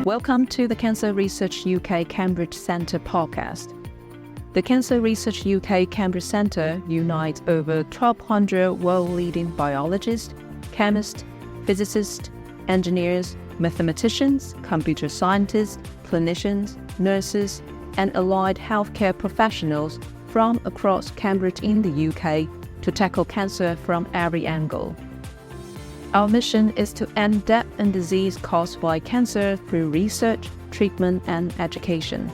Welcome to the Cancer Research UK Cambridge Centre podcast. The Cancer Research UK Cambridge Centre unites over 1,200 world-leading biologists, chemists, physicists, engineers, mathematicians, computer scientists, clinicians, nurses, and allied healthcare professionals from across Cambridge in the UK to tackle cancer from every angle. Our mission is to end death and disease caused by cancer through research, treatment, and education.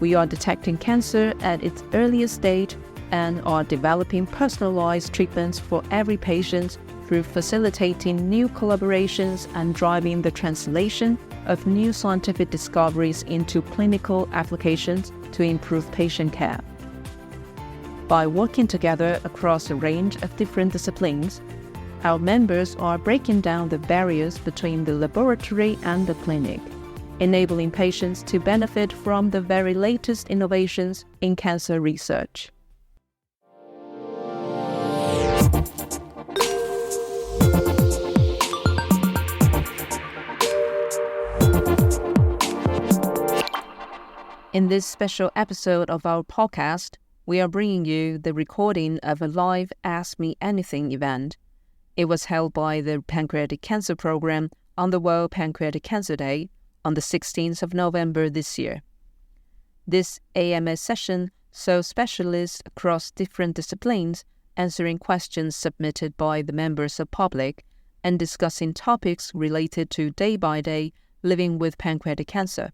We are detecting cancer at its earliest stage and are developing personalized treatments for every patient through facilitating new collaborations and driving the translation of new scientific discoveries into clinical applications to improve patient care. By working together across a range of different disciplines, our members are breaking down the barriers between the laboratory and the clinic, enabling patients to benefit from the very latest innovations in cancer research. In this special episode of our podcast, we are bringing you the recording of a live Ask Me Anything event. It was held by the Pancreatic Cancer Programme on the World Pancreatic Cancer Day on the 16th of November this year. This AMS session saw specialists across different disciplines answering questions submitted by the members of public and discussing topics related to day-by-day living with pancreatic cancer.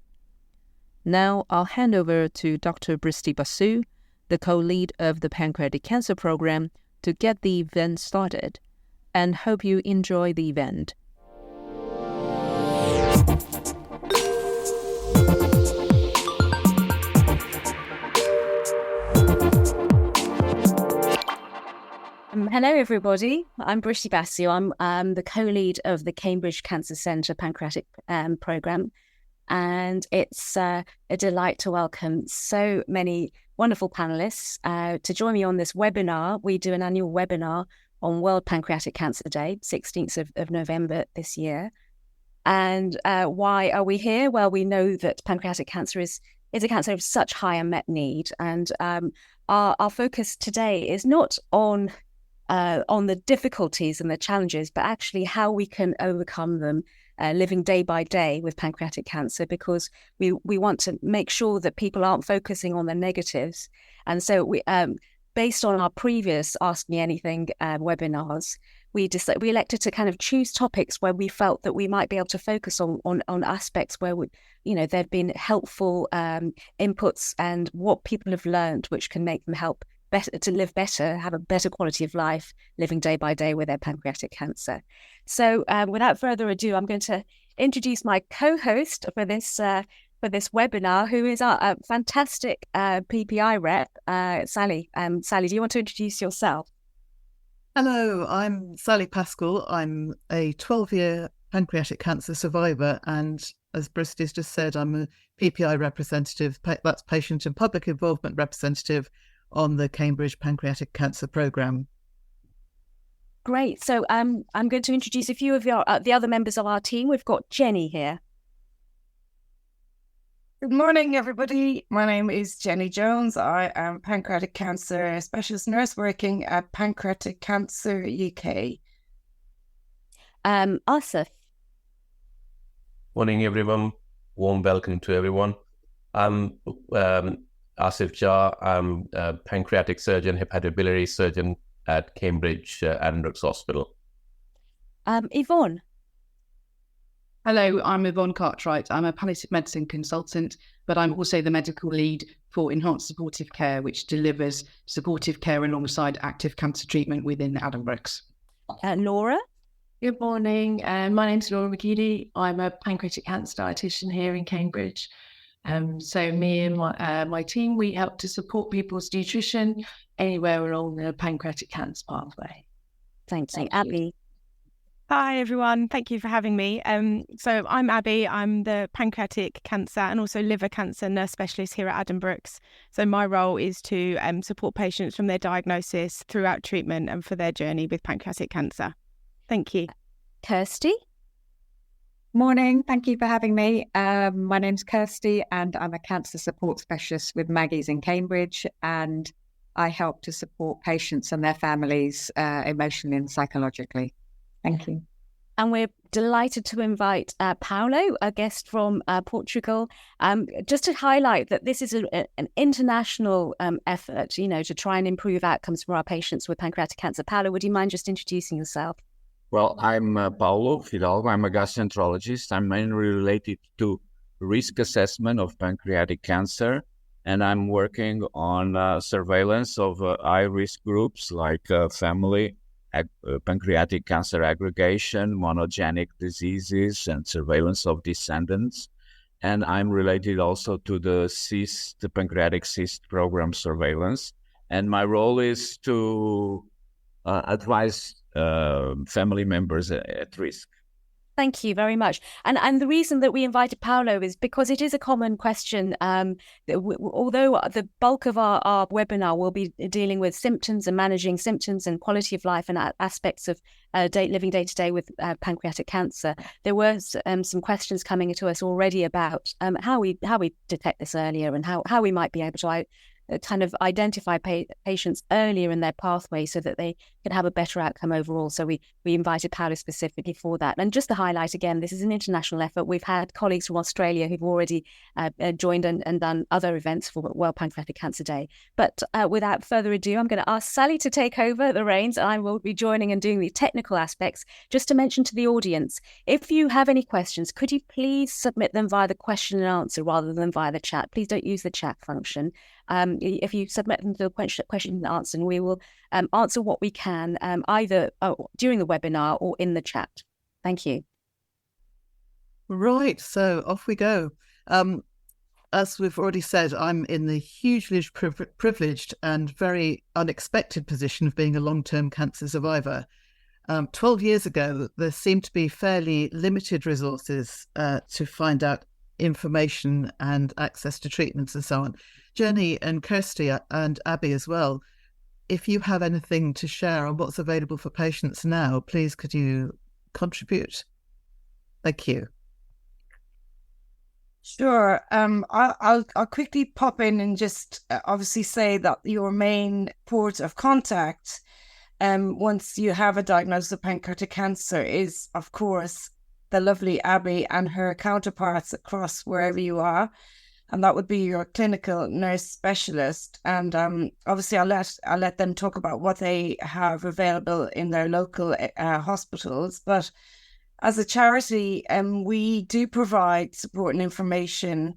Now I'll hand over to Dr. Bristi Basu, the co-lead of the Pancreatic Cancer Programme, to get the event started, and hope you enjoy the event. Hello everybody, I'm Bristi Basu. I'm the co-lead of the Cambridge Cancer Centre Pancreatic Programme, and it's a delight to welcome so many wonderful panellists to join me on this webinar. We do an annual webinar on World Pancreatic Cancer Day, 16th of November this year. And why are we here? Well, we know that pancreatic cancer is a cancer of such high unmet need. And our focus today is not on the difficulties and the challenges, but actually how we can overcome them living day by day with pancreatic cancer, because we want to make sure that people aren't focusing on the negatives. And so we based on our previous Ask Me Anything webinars, we elected to kind of choose topics where we felt that we might be able to focus on aspects where there've been helpful inputs and what people have learned, which can make them help better to live better, have a better quality of life, living day by day with their pancreatic cancer. So without further ado, I'm going to introduce my co-host for this webinar, who is our fantastic PPI rep, Sally. Sally, do you want to introduce yourself? Hello, I'm Sally Pascal. I'm a 12-year pancreatic cancer survivor, and as Bristi's just said, I'm a PPI representative, that's patient and public involvement representative on the Cambridge Pancreatic Cancer Programme. Great. So I'm going to introduce a few of the other members of our team. We've got Jenny here. Good morning, everybody. My name is Jenny Jones. I am pancreatic cancer specialist nurse working at Pancreatic Cancer UK. Asif. Morning, everyone. Warm welcome to everyone. I'm Asif Jha. I'm a pancreatic surgeon, hepatobiliary surgeon at Cambridge Addenbrooke's Hospital. Yvonne. Hello, I'm Yvonne Cartwright. I'm a palliative medicine consultant, but I'm also the medical lead for Enhanced Supportive Care, which delivers supportive care alongside active cancer treatment within Addenbrooke's. Laura? Good morning. My name's Laura McGeady. I'm a pancreatic cancer dietitian here in Cambridge. So me and my team, we help to support people's nutrition anywhere along the pancreatic cancer pathway. Thank you. Abby. Hi, everyone. Thank you for having me. So I'm Abby. I'm the pancreatic cancer and also liver cancer nurse specialist here at Addenbrooke's. So my role is to support patients from their diagnosis throughout treatment and for their journey with pancreatic cancer. Thank you. Kirsty? Morning. Thank you for having me. My name's Kirsty and I'm a cancer support specialist with Maggie's in Cambridge, and I help to support patients and their families emotionally and psychologically. Thank you. And we're delighted to invite Paulo, a guest from Portugal, just to highlight that this is an international effort, to try and improve outcomes for our patients with pancreatic cancer. Paulo, would you mind just introducing yourself? Well, I'm Paulo Fidalgo. I'm a gastroenterologist. I'm mainly related to risk assessment of pancreatic cancer, and I'm working on surveillance of high-risk groups like family, pancreatic cancer aggregation, monogenic diseases, and surveillance of descendants. And I'm related also to the pancreatic cyst program surveillance. And my role is to advise family members at risk. Thank you very much. And the reason that we invited Paulo is because it is a common question. Although the bulk of our webinar will be dealing with symptoms and managing symptoms and quality of life and aspects of living day to day with pancreatic cancer, there were some questions coming to us already about how we detect this earlier and how we might be able to kind of identify patients earlier in their pathway so that they can have a better outcome overall. So we invited Paulo specifically for that. And just to highlight again, this is an international effort. We've had colleagues from Australia who've already joined and done other events for World Pancreatic Cancer Day. But without further ado, I'm going to ask Sally to take over the reins. I will be joining and doing the technical aspects. Just to mention to the audience, if you have any questions, could you please submit them via the question and answer rather than via the chat? Please don't use the chat function. If you submit them to the question and answer, and we will answer what we can either during the webinar or in the chat. Thank you. Right, so off we go. As we've already said, I'm in the hugely privileged and very unexpected position of being a long-term cancer survivor. 12 years ago, there seemed to be fairly limited resources to find out information and access to treatments and so on. Jenny and Kirsty and Abby as well, if you have anything to share on what's available for patients now, please could you contribute? Thank you. Sure. I'll quickly pop in and just obviously say that your main port of contact once you have a diagnosis of pancreatic cancer is, of course, the lovely Abby and her counterparts across wherever you are. And that would be your clinical nurse specialist. And obviously, I'll let them talk about what they have available in their local hospitals. But as a charity, we do provide support and information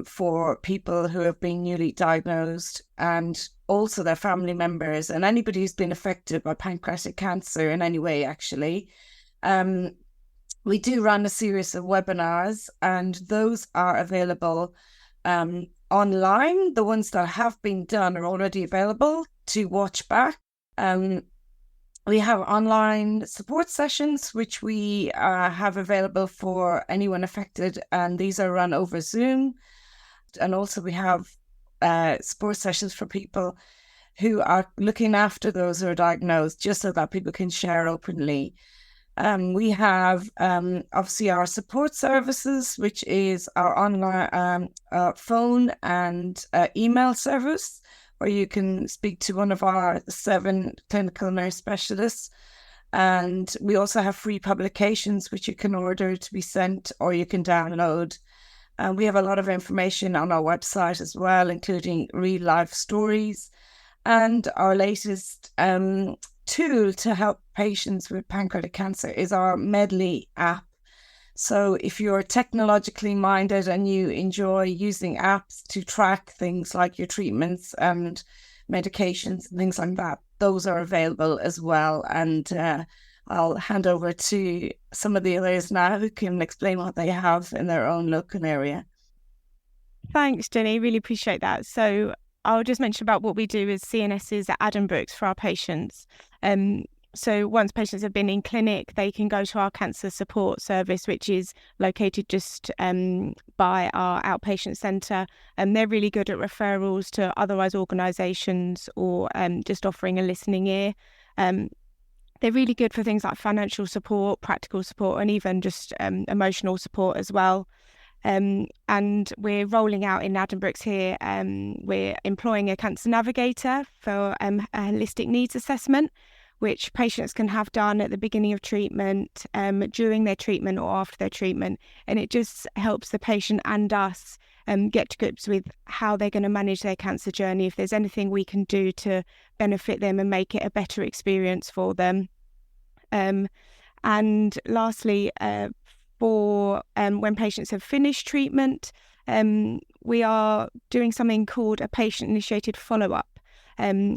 for people who have been newly diagnosed and also their family members and anybody who's been affected by pancreatic cancer in any way, actually. We do run a series of webinars, and those are available online. The ones that have been done are already available to watch back. We have online support sessions, which we have available for anyone affected, and these are run over Zoom. And also we have support sessions for people who are looking after those who are diagnosed, just so that people can share openly. We have obviously our support services, which is our online phone and email service, where you can speak to one of our 7 clinical nurse specialists. And we also have free publications, which you can order to be sent or you can download. We have a lot of information on our website as well, including real life stories. And our latest tool to help patients with pancreatic cancer is our Medley app. So if you're technologically minded and you enjoy using apps to track things like your treatments and medications and things like that, those are available as well. And I'll hand over to some of the others now who can explain what they have in their own local area. Thanks, Jenny. Really appreciate that. So I'll just mention about what we do as CNSs at Addenbrooke's for our patients. So once patients have been in clinic, they can go to our cancer support service, which is located just by our outpatient centre. And they're really good at referrals to otherwise organisations or just offering a listening ear. they're really good for things like financial support, practical support, and even just emotional support as well. And we're rolling out in Addenbrooke's here, we're employing a cancer navigator for a holistic needs assessment, which patients can have done at the beginning of treatment, during their treatment or after their treatment. And it just helps the patient and us get to grips with how they're going to manage their cancer journey, if there's anything we can do to benefit them and make it a better experience for them. And lastly, for when patients have finished treatment, we are doing something called a patient-initiated follow-up,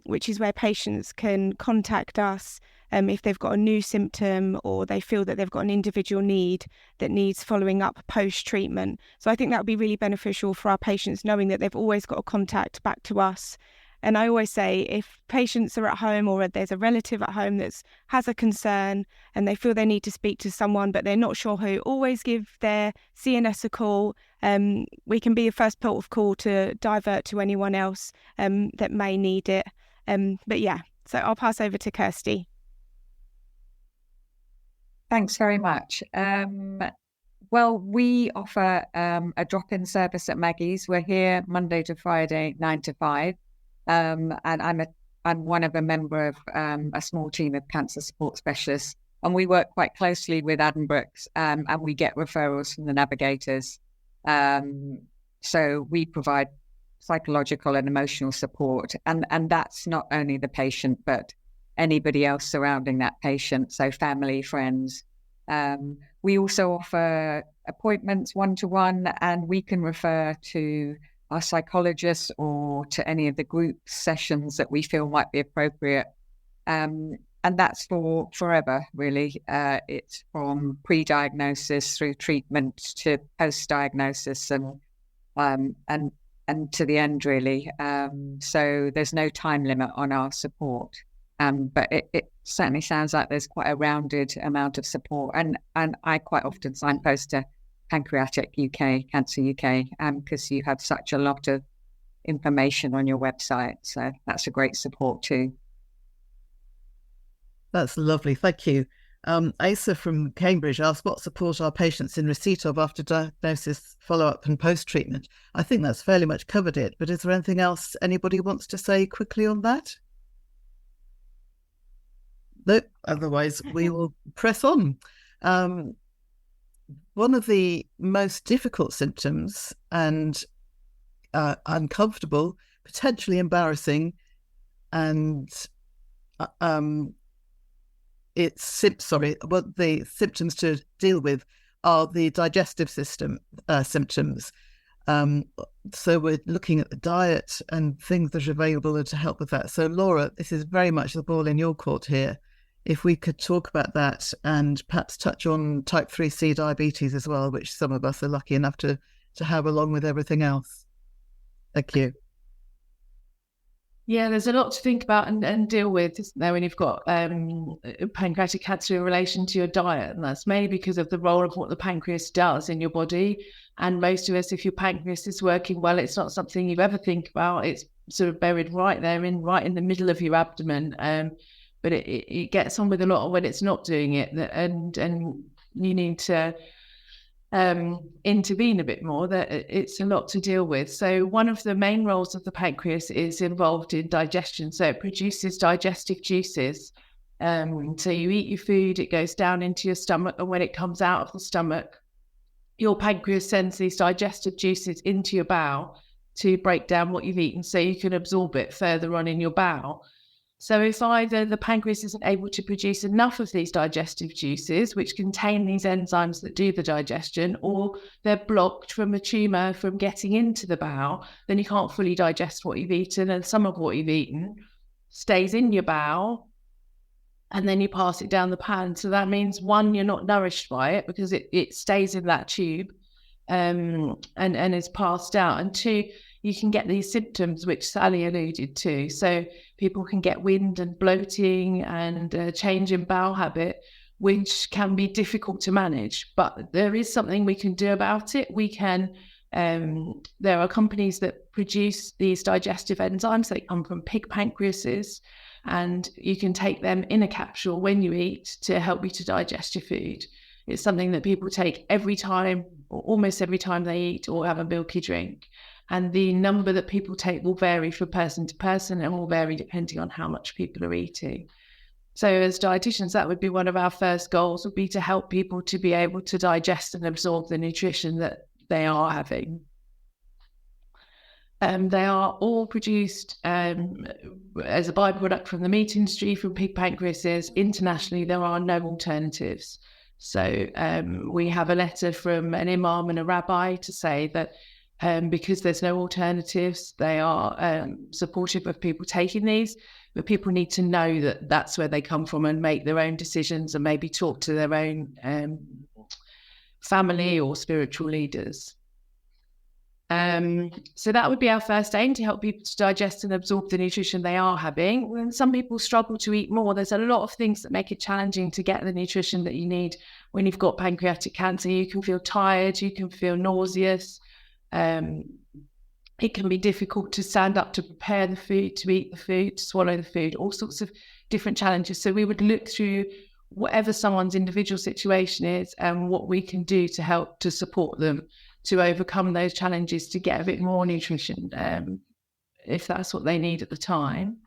which is where patients can contact us if they've got a new symptom or they feel that they've got an individual need that needs following up post-treatment. So I think that would be really beneficial for our patients, knowing that they've always got a contact back to us. And I always say, if patients are at home or there's a relative at home that has a concern and they feel they need to speak to someone but they're not sure who, always give their CNS a call. We can be a first port of call to divert to anyone else that may need it. But yeah, so I'll pass over to Kirsty. Thanks very much. Well, we offer a drop-in service at Maggie's. We're here Monday to Friday, 9 to 5. And I'm one of a member of a small team of cancer support specialists, and we work quite closely with Addenbrooke's, and we get referrals from the navigators. So we provide psychological and emotional support, and that's not only the patient, but anybody else surrounding that patient, so family, friends. We also offer appointments one-to-one, and we can refer to our psychologists or to any of the group sessions that we feel might be appropriate. And that's for forever, really. It's from pre-diagnosis through treatment to post-diagnosis and to the end, really. So there's no time limit on our support. But it certainly sounds like there's quite a rounded amount of support. And I quite often signpost to Pancreatic UK, Cancer UK, because you have such a lot of information on your website. So that's a great support too. That's lovely. Thank you. Asa from Cambridge asked, what support are patients in receipt of after diagnosis, follow-up and post-treatment? I think that's fairly much covered it, but is there anything else anybody wants to say quickly on that? No, otherwise we will press on. One of the most difficult symptoms and uncomfortable, potentially embarrassing, and what the symptoms to deal with are the digestive system symptoms. So we're looking at the diet and things that are available to help with that. So Laura, this is very much the ball in your court here. If we could talk about that and perhaps touch on type 3C diabetes as well, which some of us are lucky enough to have along with everything else. Thank you. Yeah, there's a lot to think about and deal with, isn't there, when you've got pancreatic cancer in relation to your diet. And that's mainly because of the role of what the pancreas does in your body. And most of us, if your pancreas is working well, it's not something you ever think about. It's sort of buried right there, right in the middle of your abdomen. But it gets on with a lot when it's not doing it, and you need to intervene a bit more. That it's a lot to deal with. So one of the main roles of the pancreas is involved in digestion. So it produces digestive juices. So you eat your food, it goes down into your stomach, and when it comes out of the stomach, your pancreas sends these digestive juices into your bowel to break down what you've eaten, so you can absorb it further on in your bowel. So if either the pancreas isn't able to produce enough of these digestive juices, which contain these enzymes that do the digestion, or they're blocked from a tumour from getting into the bowel, then you can't fully digest what you've eaten, and some of what you've eaten stays in your bowel, and then you pass it down the pan. So that means, one, you're not nourished by it because it stays in that tube and is passed out, and two, you can get these symptoms which Sally alluded to. So people can get wind and bloating and a change in bowel habit, which can be difficult to manage. But there is something we can do about it. We can, there are companies that produce these digestive enzymes. They come from pig pancreases. and you can take them in a capsule when you eat to help you to digest your food. It's something that people take every time, or almost every time they eat or have a milky drink. And the number that people take will vary from person to person and will vary depending on how much people are eating. So as dietitians, that would be one of our first goals, would be to help people to be able to digest and absorb the nutrition that they are having. They are all produced as a byproduct from the meat industry, from pig pancreases. Internationally, there are no alternatives. So we have a letter from an imam and a rabbi to say that because there's no alternatives, they are supportive of people taking these, but people need to know that that's where they come from and make their own decisions and maybe talk to their own family or spiritual leaders. So that would be our first aim, to help people to digest and absorb the nutrition they are having. When some people struggle to eat more, there's a lot of things that make it challenging to get the nutrition that you need when you've got pancreatic cancer. You can feel tired, you can feel nauseous. It can be difficult to stand up to prepare the food, to eat the food, to swallow the food, all sorts of different challenges. So we would look through whatever someone's individual situation is and what we can do to help to support them to overcome those challenges, to get a bit more nutrition if that's what they need at the time.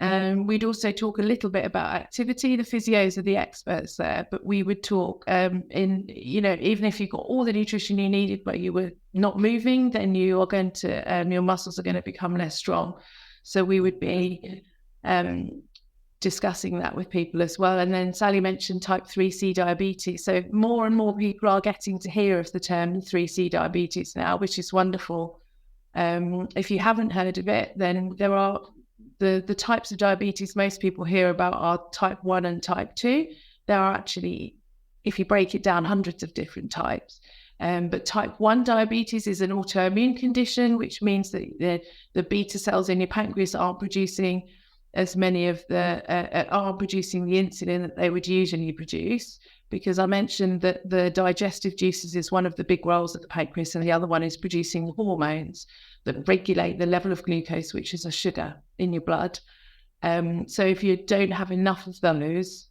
We'd also talk a little bit about activity. The physios are the experts there, but we would talk even if you've got all the nutrition you needed, but you were not moving, then you are going to, your muscles are going to become less strong. So we would be discussing that with people as well. And then Sally mentioned type 3C diabetes. So more and more people are getting to hear of the term 3C diabetes now, which is wonderful. If you haven't heard of it, then there are the types of diabetes most people hear about are type 1 and type 2. There are actually, if you break it down, hundreds of different types. But type 1 diabetes is an autoimmune condition, which means that the beta cells in your pancreas aren't producing as many of aren't producing the insulin that they would usually produce, because I mentioned that the digestive juices is one of the big roles of the pancreas, and the other one is producing the hormones that regulate the level of glucose, which is a sugar in your blood. So if you don't have enough of those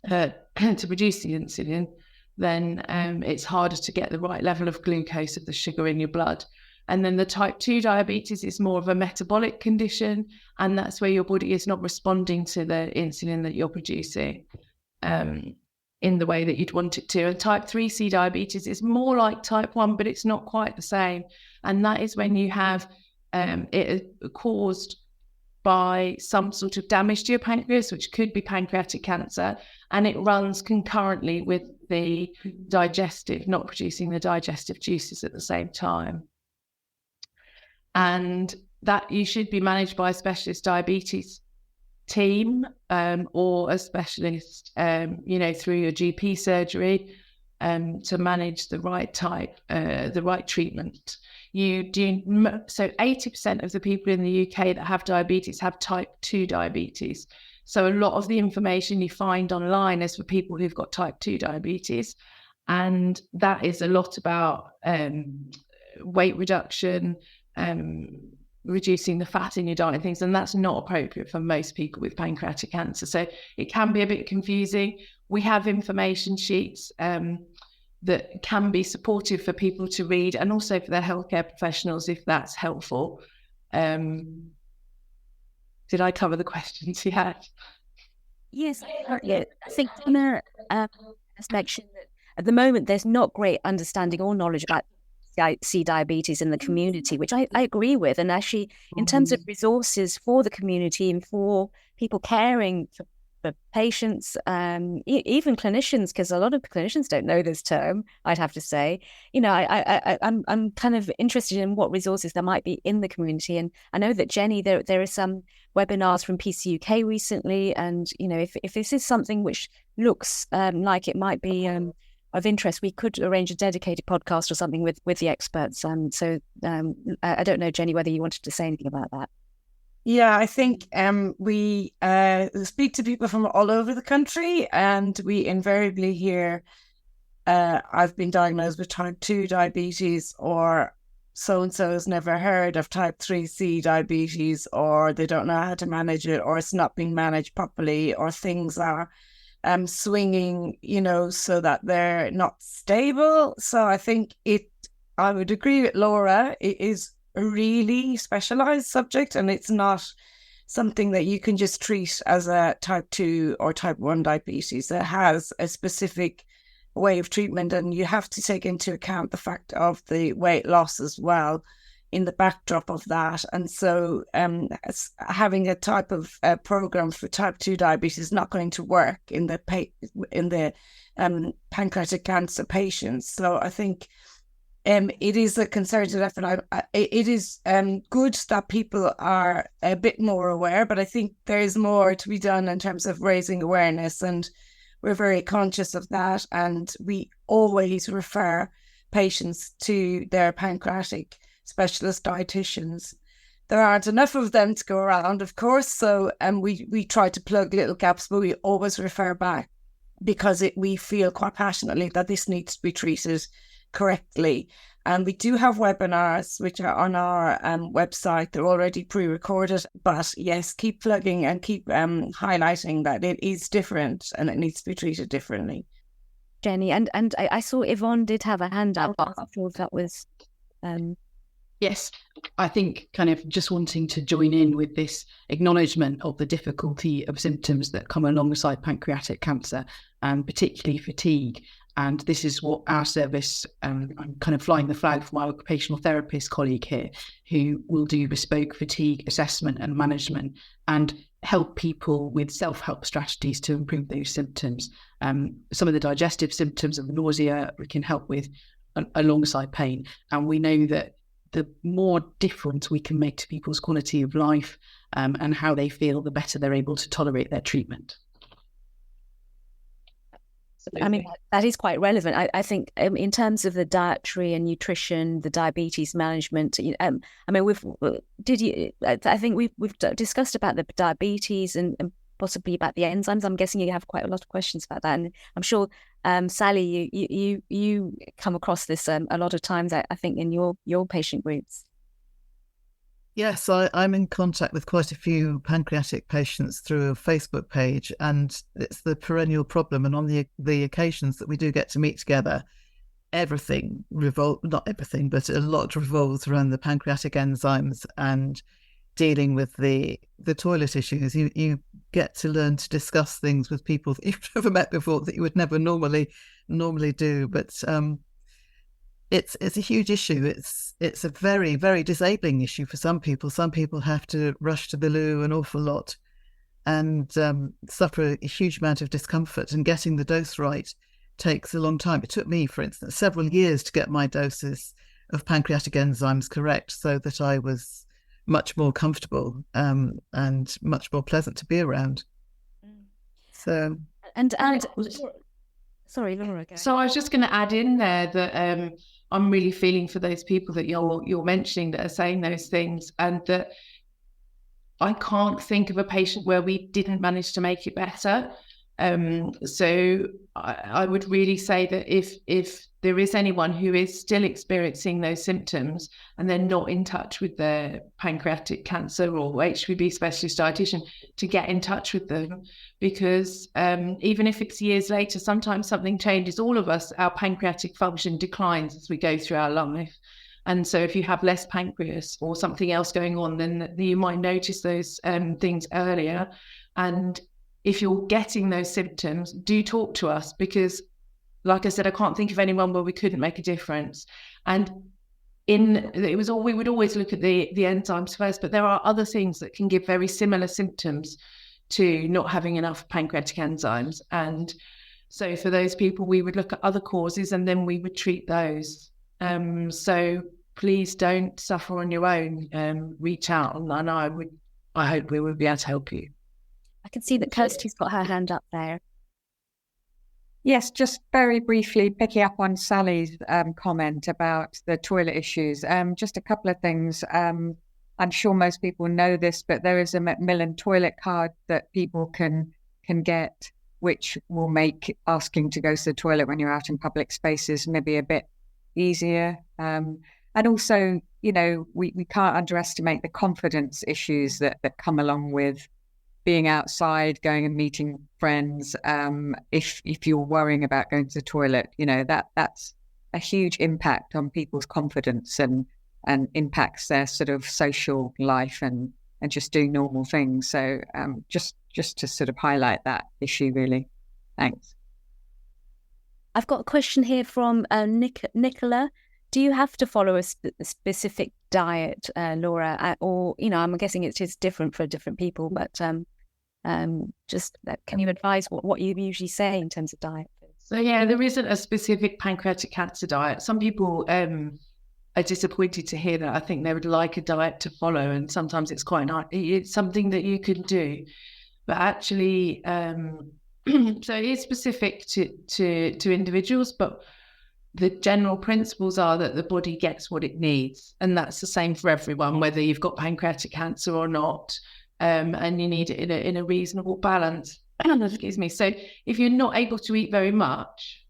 to produce the insulin, then it's harder to get the right level of glucose of the sugar in your blood. And then the type 2 diabetes is more of a metabolic condition, and that's where your body is not responding to the insulin that you're producing in the way that you'd want it to. And type 3C diabetes is more like type 1, but it's not quite the same. And that is when you have it caused by some sort of damage to your pancreas, which could be pancreatic cancer, and it runs concurrently with the not producing the digestive juices at the same time. And that you should be managed by a specialist diabetes team or a specialist, through your GP surgery to manage the right type, the right treatment. So 80% of the people in the UK that have diabetes have type 2 diabetes. So a lot of the information you find online is for people who've got type 2 diabetes. And that is a lot about weight reduction, reducing the fat in your diet and things, and that's not appropriate for most people with pancreatic cancer. So it can be a bit confusing. We have information sheets that can be supportive for people to read, and also for their healthcare professionals if that's helpful. Did I cover the questions you had? Yes, I think Anna has mentioned that at the moment there's not great understanding or knowledge about diabetes in the community, which I agree with. And actually, in terms of resources for the community and for people caring for patients, even clinicians, because a lot of clinicians don't know this term, I'd have to say, I'm kind of interested in what resources there might be in the community. And I know that Jenny, there are some webinars from PCUK recently, and if this is something which looks like it might be of interest, we could arrange a dedicated podcast or something with the experts. So I don't know, Jenny, whether you wanted to say anything about that. Yeah, I think we speak to people from all over the country, and we invariably hear, I've been diagnosed with type 2 diabetes, or so-and-so has never heard of type 3C diabetes, or they don't know how to manage it, or it's not being managed properly, or things are swinging, so that they're not stable. So I think I would agree with Laura, it is a really specialized subject, and it's not something that you can just treat as a type 2 or type 1 diabetes. It has a specific way of treatment, and you have to take into account the fact of the weight loss as well in the backdrop of that. And so having a type of program for type 2 diabetes is not going to work in the pancreatic cancer patients. So I think it is a concerted effort. It is good that people are a bit more aware, but I think there is more to be done in terms of raising awareness, and we're very conscious of that. And we always refer patients to their pancreatic specialist dietitians. There aren't enough of them to go around, of course, so we try to plug little gaps, but we always refer back because we feel quite passionately that this needs to be treated correctly. And we do have webinars which are on our website. They're already pre-recorded, but yes, keep plugging and keep highlighting that it is different and it needs to be treated differently. Jenny, and I saw Yvonne did have a hand up. I'm not sure if that was Yes, I think kind of just wanting to join in with this acknowledgement of the difficulty of symptoms that come alongside pancreatic cancer, and particularly fatigue. And this is what our service, I'm kind of flying the flag for my occupational therapist colleague here, who will do bespoke fatigue assessment and management and help people with self-help strategies to improve those symptoms. Some of the digestive symptoms of nausea we can help with alongside pain. And we know that the more difference we can make to people's quality of life and how they feel, the better they're able to tolerate their treatment. I mean, that is quite relevant. I think in terms of the dietary and nutrition, the diabetes management, I mean, I think we've discussed about the diabetes and possibly about the enzymes. I'm guessing you have quite a lot of questions about that. And I'm sure, Sally, you come across this a lot of times, I think, in your patient groups. Yes, I'm in contact with quite a few pancreatic patients through a Facebook page, and it's the perennial problem. And on the occasions that we do get to meet together, not everything, but a lot revolves around the pancreatic enzymes and dealing with the toilet issues. You get to learn to discuss things with people that you've never met before that you would never normally do. But it's a huge issue. It's a very, very disabling issue for some people. Some people have to rush to the loo an awful lot and suffer a huge amount of discomfort, and getting the dose right takes a long time. It took me, for instance, several years to get my doses of pancreatic enzymes correct so that I was much more comfortable and much more pleasant to be around. So and sorry, Laura. So I was just going to add in there that I'm really feeling for those people that you're mentioning that are saying those things, and that I can't think of a patient where we didn't manage to make it better. So I would really say that if there is anyone who is still experiencing those symptoms and they're not in touch with their pancreatic cancer or HPB specialist dietitian, to get in touch with them, because even if it's years later, sometimes something changes. All of us, our pancreatic function declines as we go through our life. And so if you have less pancreas or something else going on, then you might notice those things earlier. And if you're getting those symptoms, do talk to us, because like I said, I can't think of anyone where we couldn't make a difference. And we would always look at the enzymes first, but there are other things that can give very similar symptoms to not having enough pancreatic enzymes. And so for those people, we would look at other causes and then we would treat those. So please don't suffer on your own. Reach out, and I hope we will be able to help you. I can see that Kirsty's got her hand up there. Yes, just very briefly picking up on Sally's comment about the toilet issues. Just a couple of things. I'm sure most people know this, but there is a Macmillan toilet card that people can get, which will make asking to go to the toilet when you're out in public spaces maybe a bit easier. And also, we can't underestimate the confidence issues that come along with being outside, going and meeting friends. If you're worrying about going to the toilet, that's a huge impact on people's confidence and impacts their sort of social life and just doing normal things. So just to sort of highlight that issue, really. Thanks. I've got a question here from Nicola. Do you have to follow a specific diet, Laura? Or, I'm guessing it's just different for different people, but can you advise what you usually say in terms of diet? So, yeah, there isn't a specific pancreatic cancer diet. Some people are disappointed to hear that. I think they would like a diet to follow, and sometimes it's quite nice. It's something that you can do. But actually, so it is specific to individuals, but the general principles are that the body gets what it needs. And that's the same for everyone, whether you've got pancreatic cancer or not. And you need it in a reasonable balance. Excuse me. So if you're not able to eat very much,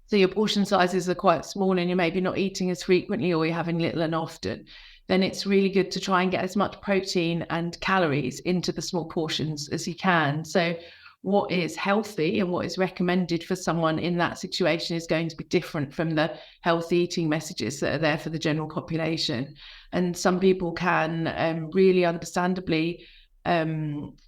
so your portion sizes are quite small and you're maybe not eating as frequently, or you're having little and often, then it's really good to try and get as much protein and calories into the small portions as you can. So what is healthy and what is recommended for someone in that situation is going to be different from the healthy eating messages that are there for the general population. And some people can really understandably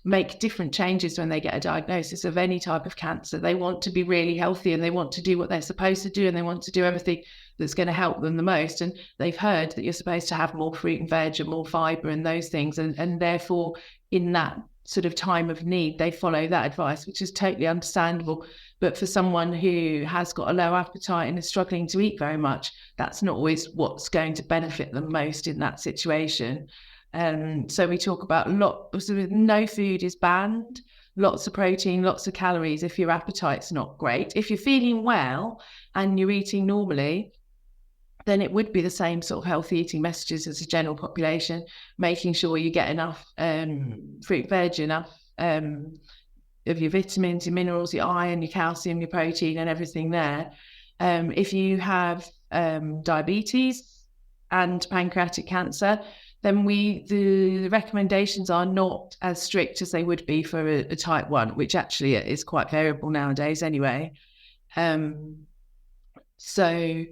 make different changes when they get a diagnosis of any type of cancer. They want to be really healthy and they want to do what they're supposed to do, and they want to do everything that's going to help them the most. And they've heard that you're supposed to have more fruit and veg and more fibre and those things. And therefore, in that sort of time of need, they follow that advice, which is totally understandable. But for someone who has got a low appetite and is struggling to eat very much, that's not always what's going to benefit them most in that situation. So we talk about no food is banned, lots of protein, lots of calories if your appetite's not great. If you're feeling well and you're eating normally, then it would be the same sort of healthy eating messages as the general population, making sure you get enough fruit, veg, enough of your vitamins, your minerals, your iron, your calcium, your protein and everything there. If you have diabetes and pancreatic cancer, then the recommendations are not as strict as they would be for a type 1, which actually is quite variable nowadays anyway. So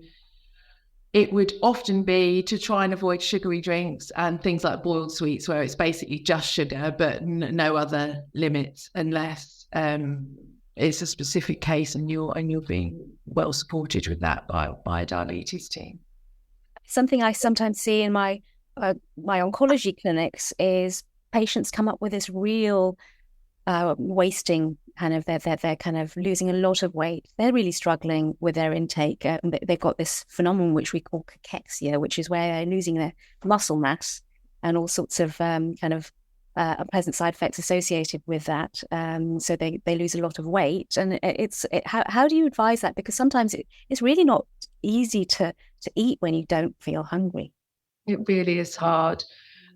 it would often be to try and avoid sugary drinks and things like boiled sweets, where it's basically just sugar, but no other limits, unless it's a specific case and you're being well supported with that by a diabetes team. Something I sometimes see in my oncology clinics is patients come up with this real wasting, kind of they're kind of losing a lot of weight. They're really struggling with their intake. They've got this phenomenon which we call cachexia, which is where they're losing their muscle mass and all sorts of unpleasant side effects associated with that. So they lose a lot of weight. And how do you advise that? Because sometimes it's really not easy to eat when you don't feel hungry. It really is hard.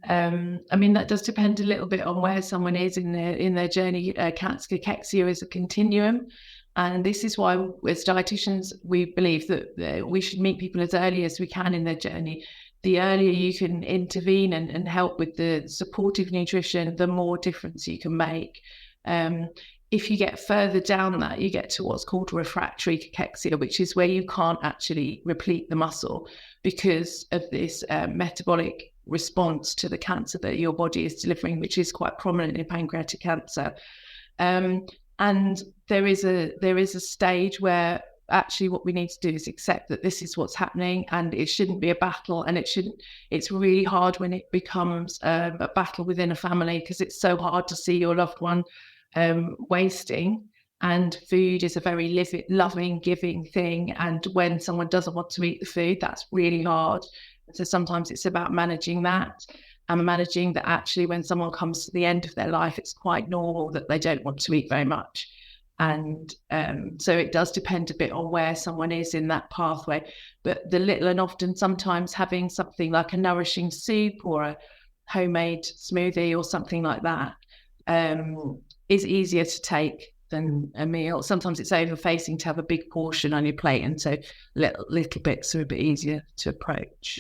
I mean, that does depend a little bit on where someone is in their journey. Cachexia is a continuum. And this is why, as dietitians, we believe that we should meet people as early as we can in their journey. The earlier you can intervene and help with the supportive nutrition, the more difference you can make. If you get further down that, you get to what's called refractory cachexia, which is where you can't actually replete the muscle because of this metabolic response to the cancer that your body is delivering, which is quite prominent in pancreatic cancer. And there is a stage where actually what we need to do is accept that this is what's happening, and it shouldn't be a battle, and it's really hard when it becomes a battle within a family, because it's so hard to see your loved one wasting. And food is a very loving, giving thing, and when someone doesn't want to eat the food, that's really hard. So sometimes it's about managing that, and managing that actually when someone comes to the end of their life, it's quite normal that they don't want to eat very much. And so it does depend a bit on where someone is in that pathway. But the little and often, sometimes having something like a nourishing soup or a homemade smoothie or something like that is easier to take than a meal. Sometimes it's overfacing to have a big portion on your plate, and so little bits are a bit easier to approach.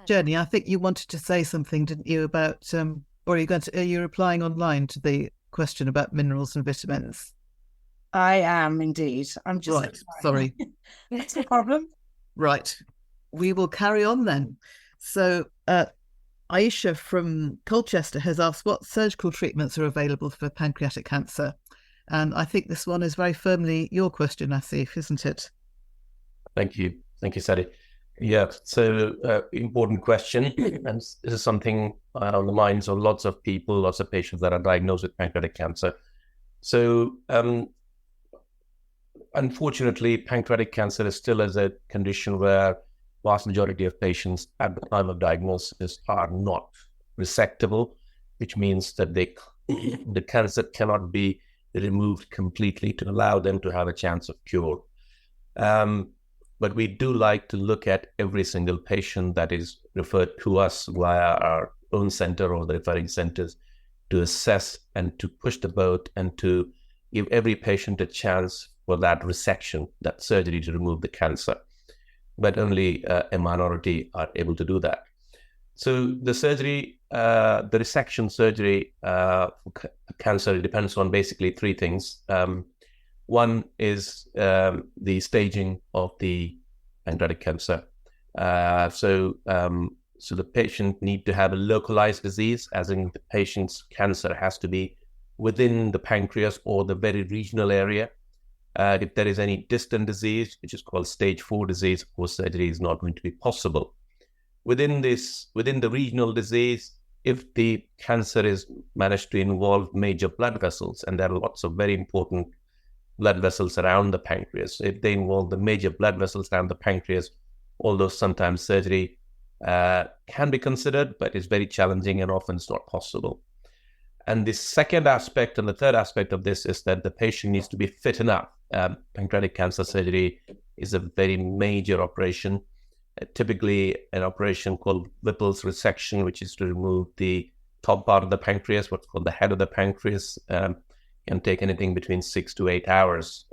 Jenny, I think you wanted to say something, didn't you, about, or are you replying online to the question about minerals and vitamins? I am indeed. I'm just right. Sorry. That's no problem. Right. We will carry on then. So Aisha from Colchester has asked what surgical treatments are available for pancreatic cancer. And I think this one is very firmly your question, Asif, isn't it? Thank you. Thank you, Sally. Yeah, so important question. And this is something on the minds of lots of people, lots of patients that are diagnosed with pancreatic cancer. So unfortunately, pancreatic cancer is still as a condition where vast majority of patients at the time of diagnosis are not resectable, which means that the cancer cannot be removed completely to allow them to have a chance of cure. But we do like to look at every single patient that is referred to us via our own center or the referring centers to assess and to push the boat and to give every patient a chance for that resection, that surgery to remove the cancer. But only a minority are able to do that. So the surgery, the resection surgery for cancer depends on basically three things. One is the staging of the pancreatic cancer. So the patient need to have a localized disease, as in the patient's cancer has to be within the pancreas or the very regional area. If there is any distant disease, which is called stage 4 disease, of course, surgery is not going to be possible. Within the regional disease, if the cancer is managed to involve major blood vessels, and there are lots of very important blood vessels around the pancreas. If they involve the major blood vessels around the pancreas, although sometimes surgery can be considered, but it's very challenging and often it's not possible. And the second aspect and the third aspect of this is that the patient needs to be fit enough. Pancreatic cancer surgery is a very major operation, typically an operation called Whipple's resection, which is to remove the top part of the pancreas, what's called the head of the pancreas. Can take anything between 6 to 8 hours.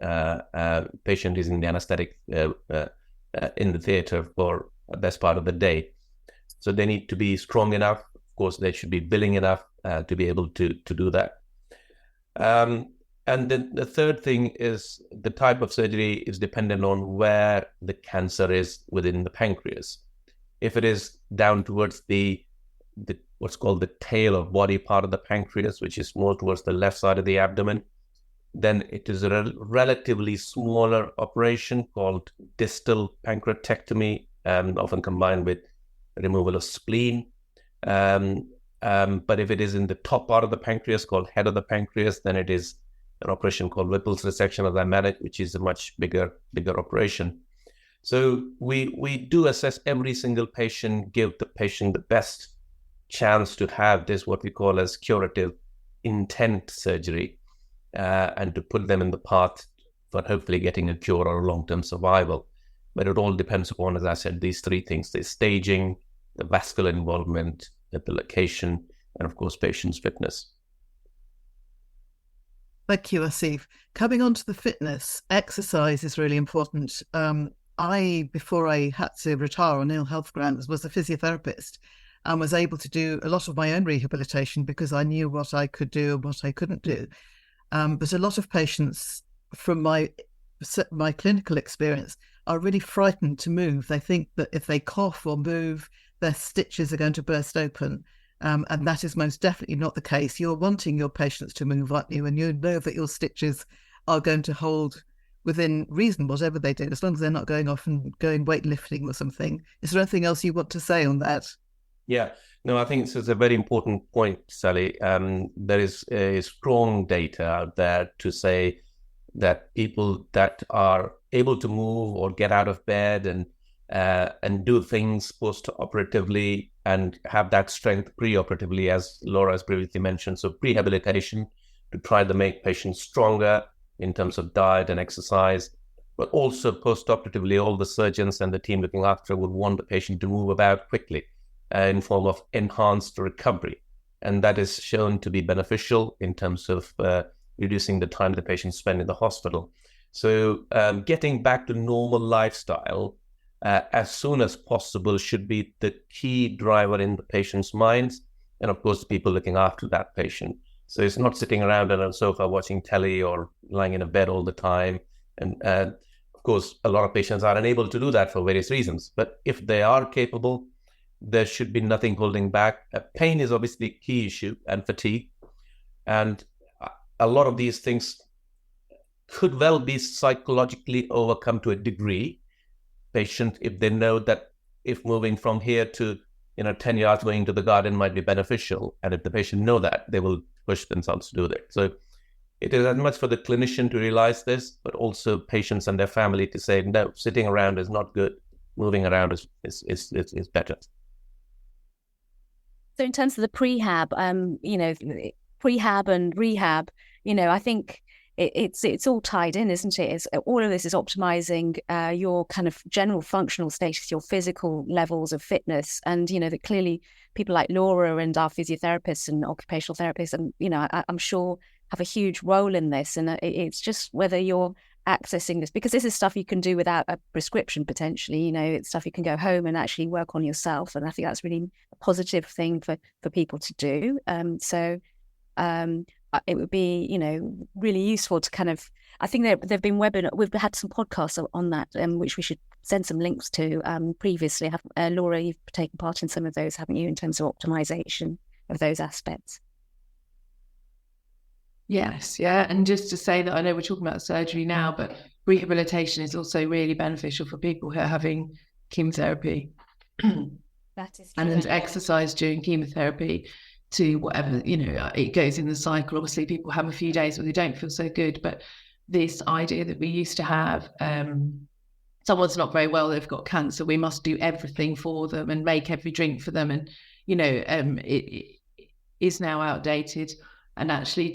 Patient is in the anesthetic in the theater for the best part of the day. So they need to be strong enough. Of course, they should be willing enough to be able to do that. And then the third thing is the type of surgery is dependent on where the cancer is within the pancreas. If it is down towards the what's called the tail of body part of the pancreas, which is more towards the left side of the abdomen, then it is a relatively smaller operation called distal pancreatectomy, often combined with removal of spleen. But if it is in the top part of the pancreas, called head of the pancreas, then it is an operation called Whipple's resection, as I manage, which is a much bigger operation. So we do assess every single patient, give the patient the best chance to have this, what we call as curative intent surgery, and to put them in the path for hopefully getting a cure or long-term survival. But it all depends upon, as I said, these three things: the staging, the vascular involvement, the location, and of course, patient's fitness. Thank you, Asif. Coming on to the fitness, exercise is really important. Before I had to retire on ill health grounds, was a physiotherapist and was able to do a lot of my own rehabilitation because I knew what I could do and what I couldn't do. But a lot of patients, from my clinical experience, are really frightened to move. They think that if they cough or move, their stitches are going to burst open. And that is most definitely not the case. You're wanting your patients to move, aren't you? And you know that your stitches are going to hold within reason, whatever they do, as long as they're not going off and going weightlifting or something. Is there anything else you want to say on that? Yeah, no, I think this is a very important point, Sally. There is a strong data out there to say that people that are able to move or get out of bed and do things post-operatively and have that strength pre-operatively, as Laura has previously mentioned, so prehabilitation to try to make patients stronger in terms of diet and exercise, but also post-operatively, all the surgeons and the team looking after would want the patient to move about quickly in form of enhanced recovery. And that is shown to be beneficial in terms of reducing the time the patients spend in the hospital. So getting back to normal lifestyle as soon as possible should be the key driver in the patient's minds, and of course, people looking after that patient. So it's not sitting around on a sofa watching telly or lying in a bed all the time. And of course, a lot of patients are unable to do that for various reasons. But if they are capable, there should be nothing holding back. Pain is obviously a key issue, and fatigue. And a lot of these things could well be psychologically overcome to a degree. Patient, if they know that if moving from here to 10 yards going to the garden might be beneficial, and if the patient know that, they will push themselves to do that. So it is as much for the clinician to realize this, but also patients and their family to say, no, sitting around is not good. Moving around is better. So in terms of the prehab, prehab and rehab, I think it's all tied in, isn't it? All of this is optimizing your kind of general functional status, your physical levels of fitness, and that clearly people like Laura and our physiotherapists and occupational therapists, and I'm sure have a huge role in this. And it's just whether you're accessing this, because this is stuff you can do without a prescription potentially. It's stuff you can go home and actually work on yourself, and I think that's really a positive thing for people to do. It would be, really useful to kind of, I think there've been we've had some podcasts on that, which we should send some links to previously. Laura, you've taken part in some of those, haven't you, in terms of optimization of those aspects? Yes, yeah. And just to say that I know we're talking about surgery now, but rehabilitation is also really beneficial for people who are having chemotherapy. That is true. And exercise during chemotherapy to whatever, it goes in the cycle. Obviously, people have a few days where they don't feel so good, but this idea that we used to have, someone's not very well, they've got cancer, we must do everything for them and make every drink for them. And, it is now outdated. And actually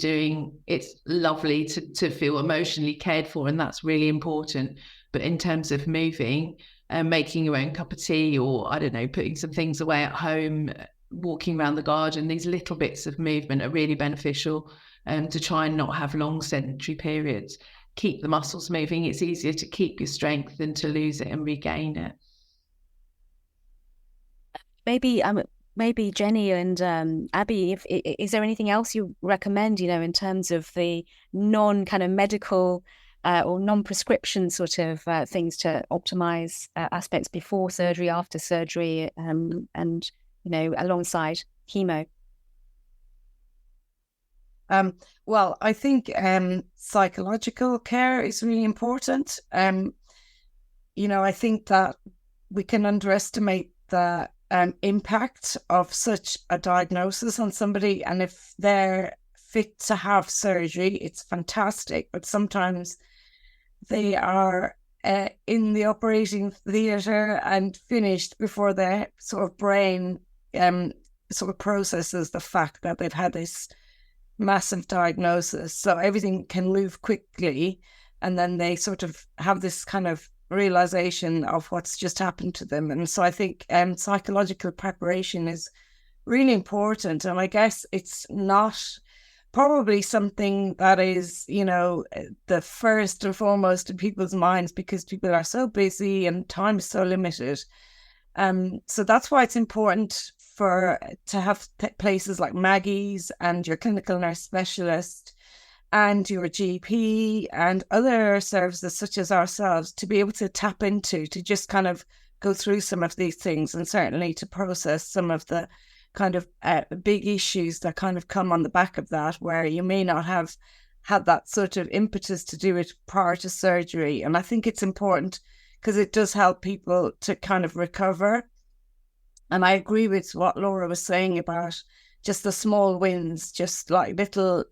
it's lovely to feel emotionally cared for, and that's really important. But in terms of moving and making your own cup of tea, or I don't know, putting some things away at home, walking around the garden, these little bits of movement are really beneficial to try and not have long sedentary periods. Keep the muscles moving. It's easier to keep your strength than to lose it and regain it. Maybe Jenny and Abby, is there anything else you recommend, in terms of the non-kind of medical or non-prescription sort of things to optimize aspects before surgery, after surgery, and alongside chemo? Well, I think psychological care is really important. I think that we can underestimate the impact of such a diagnosis on somebody, and if they're fit to have surgery, it's fantastic, but sometimes they are in the operating theatre and finished before their sort of brain sort of processes the fact that they've had this massive diagnosis. So everything can move quickly, and then they sort of have this kind of realization of what's just happened to them. And so I think psychological preparation is really important, and I guess it's not probably something that is the first and foremost in people's minds, because people are so busy and time is so limited. So that's why it's important to have places like Maggie's and your clinical nurse specialist and your GP and other services such as ourselves to be able to tap into, to just kind of go through some of these things, and certainly to process some of the kind of big issues that kind of come on the back of that, where you may not have had that sort of impetus to do it prior to surgery. And I think it's important because it does help people to kind of recover. And I agree with what Laura was saying about just the small wins, just like little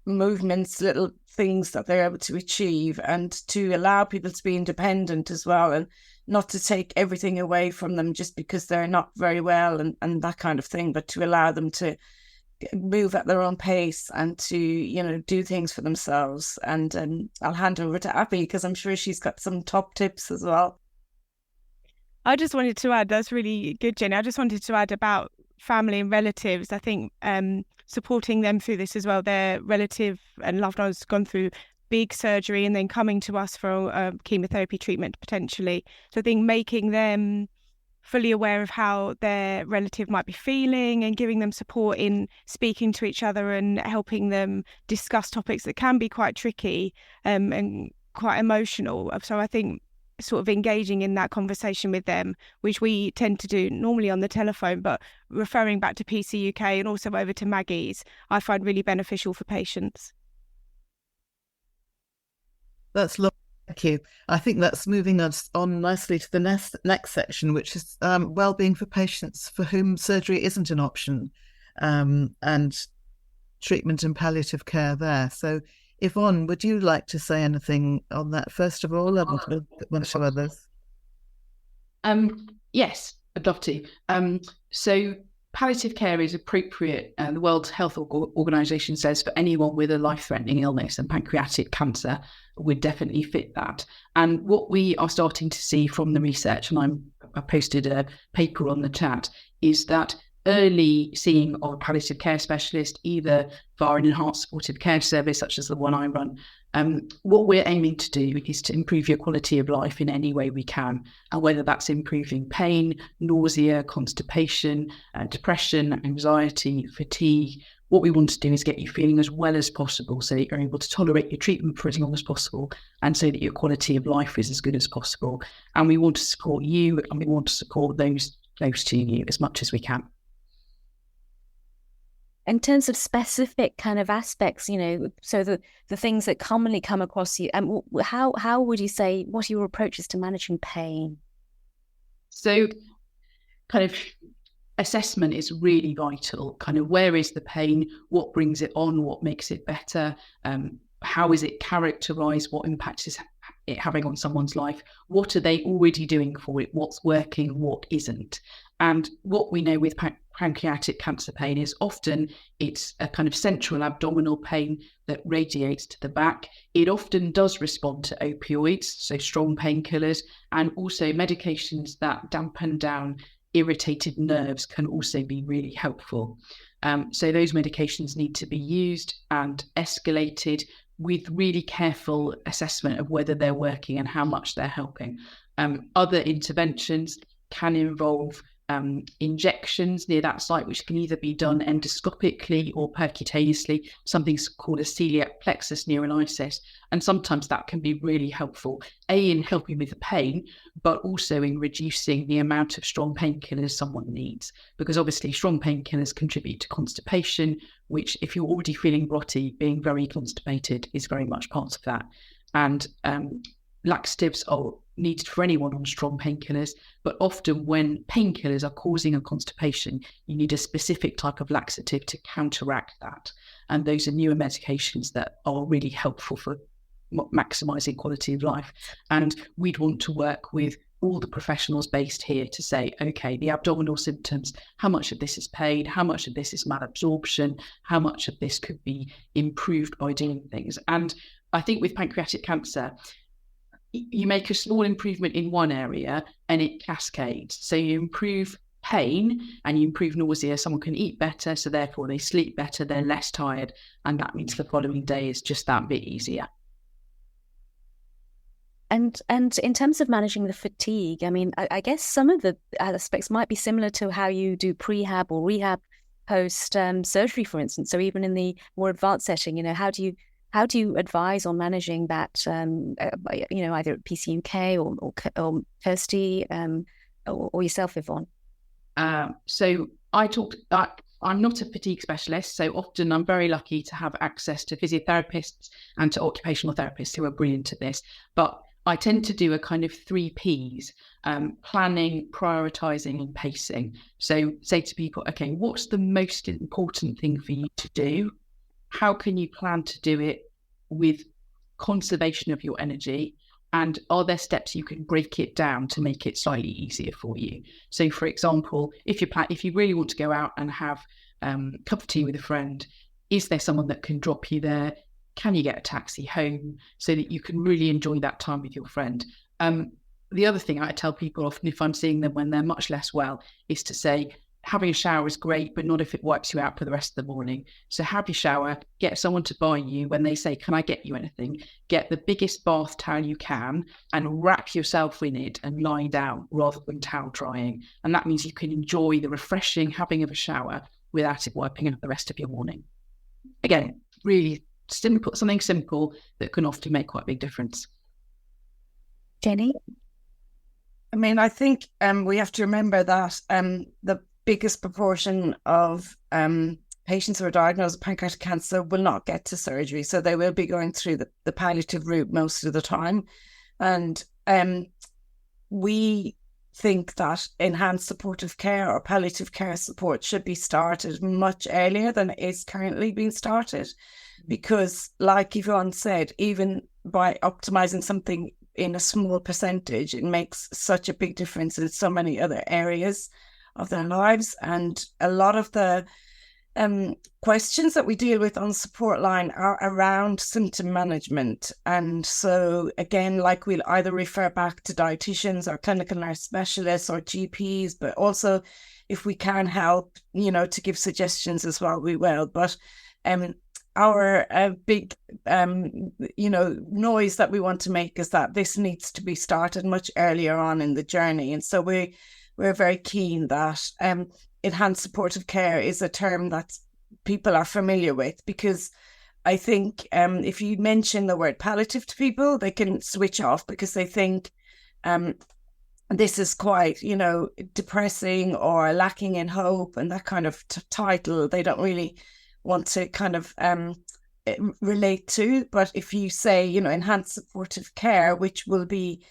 movements, little things that they're able to achieve, and to allow people to be independent as well, and not to take everything away from them just because they're not very well and that kind of thing, but to allow them to move at their own pace and to, do things for themselves. And I'll hand over to Abby because I'm sure she's got some top tips as well. I just wanted to add, that's really good, Jenny. I just wanted to add about family and relatives, I think supporting them through this as well. Their relative and loved ones gone through big surgery and then coming to us for chemotherapy treatment potentially. So I think making them fully aware of how their relative might be feeling and giving them support in speaking to each other and helping them discuss topics that can be quite tricky and quite emotional. So I think sort of engaging in that conversation with them, which we tend to do normally on the telephone, but referring back to PC UK and also over to Maggie's, I find really beneficial for patients. That's lovely. Thank you. I think that's moving us on nicely to the next section, which is well-being for patients for whom surgery isn't an option, and treatment and palliative care there. So, Yvonne, would you like to say anything on that first of all, and one or two others? Yes, I'd love to. So palliative care is appropriate, the World Health Organization says, for anyone with a life-threatening illness, and pancreatic cancer would definitely fit that. And what we are starting to see from the research, and I posted a paper on the chat, is that early seeing of a palliative care specialist, either via an enhanced supportive care service such as the one I run, what we're aiming to do is to improve your quality of life in any way we can, and whether that's improving pain, nausea, constipation, depression, anxiety, fatigue. What we want to do is get you feeling as well as possible so that you're able to tolerate your treatment for as long as possible, and so that your quality of life is as good as possible. And we want to support you, and we want to support those close to you as much as we can. In terms of specific kind of aspects, so the things that commonly come across you, how would you say, what are your approaches to managing pain? So kind of assessment is really vital. Kind of where is the pain? What brings it on? What makes it better? How is it characterized? What impact is it having on someone's life? What are they already doing for it? What's working? What isn't? And what we know with pancreatic cancer pain is often it's a kind of central abdominal pain that radiates to the back. It often does respond to opioids, so strong painkillers, and also medications that dampen down irritated nerves can also be really helpful. So those medications need to be used and escalated with really careful assessment of whether they're working and how much they're helping. Other interventions can involve injections near that site, which can either be done endoscopically or percutaneously, something's called a celiac plexus neurolysis. And sometimes that can be really helpful, in helping with the pain, but also in reducing the amount of strong painkillers someone needs. Because obviously strong painkillers contribute to constipation, which if you're already feeling grotty, being very constipated is very much part of that. And laxatives are needed for anyone on strong painkillers, but often when painkillers are causing a constipation, you need a specific type of laxative to counteract that. And those are newer medications that are really helpful for maximising quality of life. And we'd want to work with all the professionals based here to say, okay, the abdominal symptoms, how much of this is pain, how much of this is malabsorption, how much of this could be improved by doing things. And I think with pancreatic cancer, you make a small improvement in one area and it cascades. So you improve pain and you improve nausea, someone can eat better, so therefore they sleep better, they're less tired, and that means the following day is just that bit easier. And in terms of managing the fatigue, I mean, I guess some of the aspects might be similar to how you do prehab or rehab post surgery, for instance. So even in the more advanced setting, how do you advise on managing that, either at PCUK or Kirsty or yourself, Yvonne? So I'm not a fatigue specialist, so often I'm very lucky to have access to physiotherapists and to occupational therapists who are brilliant at this. But I tend to do a kind of 3 Ps, planning, prioritising and pacing. So say to people, okay, what's the most important thing for you to do? How can you plan to do it with conservation of your energy? And are there steps you can break it down to make it slightly easier for you? So, for example, if you really want to go out and have a cup of tea with a friend, is there someone that can drop you there? Can you get a taxi home so that you can really enjoy that time with your friend? The other thing I tell people often, if I'm seeing them when they're much less well, is to say, having a shower is great, but not if it wipes you out for the rest of the morning. So have your shower, get someone to buy you when they say, can I get you anything? Get the biggest bath towel you can and wrap yourself in it and lie down rather than towel drying. And that means you can enjoy the refreshing having of a shower without it wiping out the rest of your morning. Again, really simple, something simple that can often make quite a big difference. Jenny? I mean, I think we have to remember that the biggest proportion of patients who are diagnosed with pancreatic cancer will not get to surgery. So they will be going through the palliative route most of the time. And we think that enhanced supportive care or palliative care support should be started much earlier than it is currently being started. Because like Yvonne said, even by optimizing something in a small percentage, it makes such a big difference in so many other areas of their lives. And a lot of the questions that we deal with on support line are around symptom management. And so again, like we'll either refer back to dietitians or clinical nurse specialists or GPs, but also if we can help, to give suggestions as well, we will. But our big, noise that we want to make is that this needs to be started much earlier on in the journey. And so we're very keen that enhanced supportive care is a term that people are familiar with, because I think if you mention the word palliative to people, they can switch off because they think this is quite, depressing or lacking in hope, and that kind of title they don't really want to kind of relate to. But if you say, enhanced supportive care, which will be,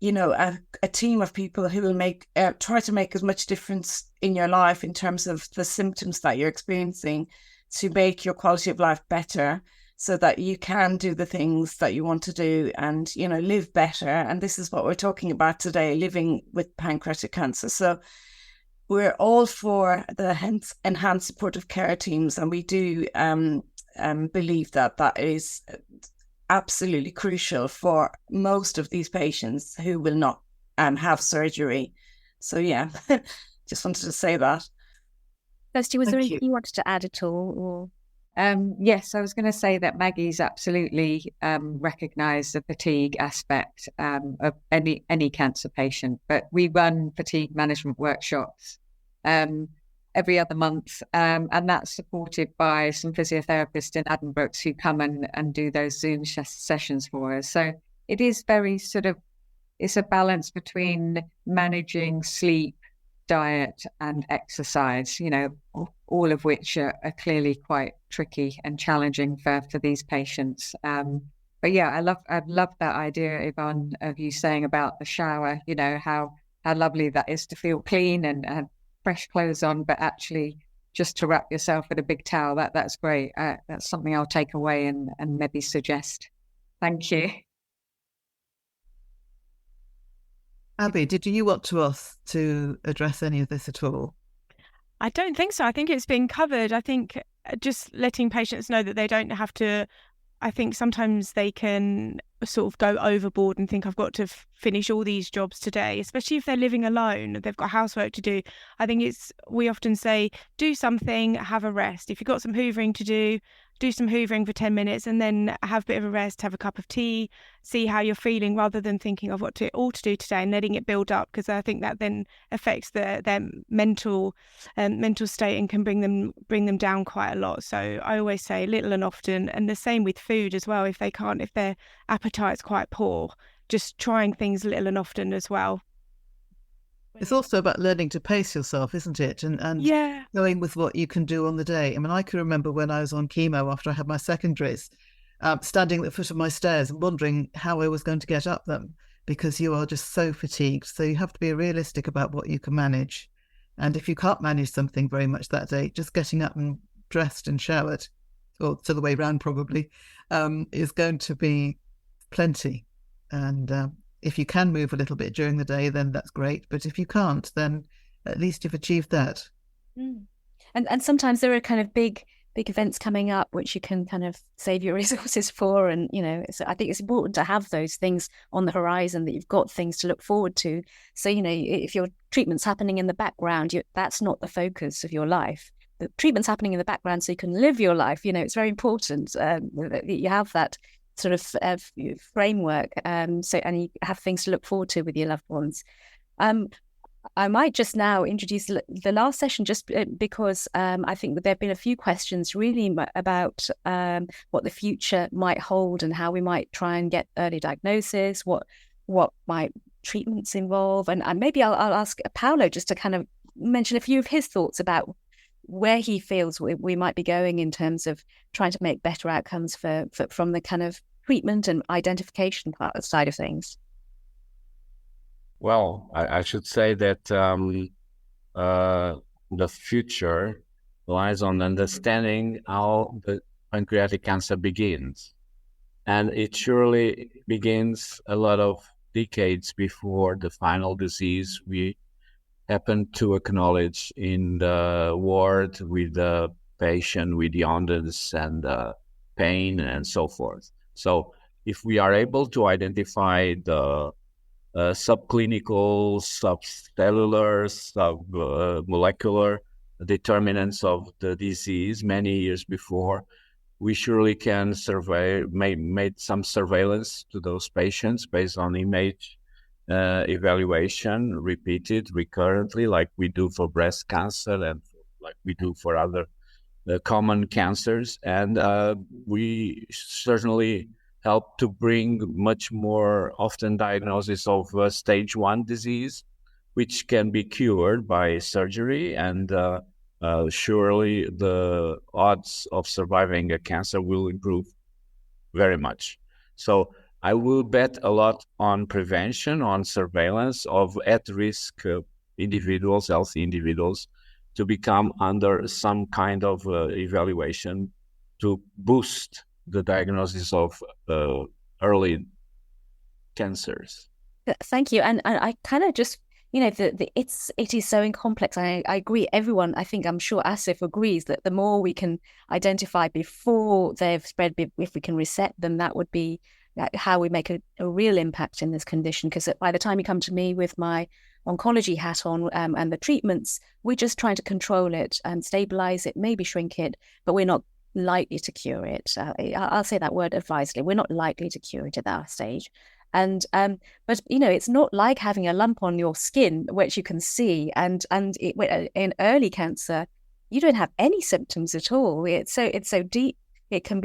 a team of people who will try to make as much difference in your life in terms of the symptoms that you're experiencing to make your quality of life better so that you can do the things that you want to do and, live better. And this is what we're talking about today, living with pancreatic cancer. So we're all for the enhanced supportive care teams, and we do believe that is absolutely crucial for most of these patients who will not have surgery. So yeah, just wanted to say that. Kirsty, was there anything you wanted to add at all? Yes, I was going to say that Maggie's absolutely recognised the fatigue aspect of any cancer patient, but we run fatigue management workshops every other month, and that's supported by some physiotherapists in Addenbrooke's who come and do those Zoom sessions for us. So it is very it's a balance between managing sleep, diet and exercise, all of which are clearly quite tricky and challenging for these patients. But yeah, I love that idea, Yvonne, of you saying about the shower, how lovely that is to feel clean and fresh clothes on, but actually just to wrap yourself in a big towel. That's great. That's something I'll take away and maybe suggest. Thank you. Abby, did you want to address any of this at all? I don't think so. I think it's been covered. I think just letting patients know that they don't have to, I think sometimes they can sort of go overboard and think I've got to finish all these jobs today, especially if they're living alone, they've got housework to do. I think we often say, do something, have a rest. If you've got some hoovering to do some hoovering for 10 minutes and then have a bit of a rest, have a cup of tea, see how you're feeling, rather than thinking I've got all to do today and letting it build up, because I think that then affects their mental state and can bring them down quite a lot. So I always say little and often, and the same with food as well. If their appetite's quite poor, just trying things little and often as well. It's also about learning to pace yourself, isn't it? And yeah, going with what you can do on the day. I mean, I can remember when I was on chemo after I had my secondaries, standing at the foot of my stairs and wondering how I was going to get up them, because you are just so fatigued. So you have to be realistic about what you can manage. And if you can't manage something very much that day, just getting up and dressed and showered, or the other way around probably, is going to be plenty. And if you can move a little bit during the day, then that's great. But if you can't, then at least you've achieved that. And sometimes there are kind of big big events coming up, which you can kind of save your resources for. And, so I think it's important to have those things on the horizon, that you've got things to look forward to. So, if your treatment's happening in the background, that's not the focus of your life. The treatment's happening in the background so you can live your life. It's very important that you have that sort of framework. And you have things to look forward to with your loved ones. I might just now introduce the last session, just because I think that there have been a few questions really about what the future might hold and how we might try and get early diagnosis, what might treatments involve. And maybe I'll ask Paolo just to kind of mention a few of his thoughts about where he feels we might be going in terms of trying to make better outcomes from the kind of treatment and identification side of things. Well, I should say that the future lies on understanding how the pancreatic cancer begins. And it surely begins a lot of decades before the final disease we happen to acknowledge in the ward with the patient with illness and pain and so forth. So if we are able to identify the subclinical, subcellular, submolecular determinants of the disease many years before, we surely can make some surveillance to those patients based on image evaluation, repeated recurrently, like we do for breast cancer and like we do for other common cancers. And we certainly help to bring much more often diagnosis of stage 1 disease, which can be cured by surgery. And surely the odds of surviving a cancer will improve very much. So I will bet a lot on prevention, on surveillance of at-risk individuals, healthy individuals, to become under some kind of evaluation to boost the diagnosis of early cancers. Thank you. And I kind of just, it is so complex. I agree. Everyone, I'm sure Asif agrees that the more we can identify before they've spread, if we can reset them, that would be how we make a real impact in this condition. Because by the time you come to me with my oncology hat on and the treatments, we're just trying to control it and stabilize it, maybe shrink it, but we're not likely to cure it. I'll say that word advisedly. We're not likely to cure it at that stage. And but it's not like having a lump on your skin which you can see, and in early cancer you don't have any symptoms at all. It's so deep. It can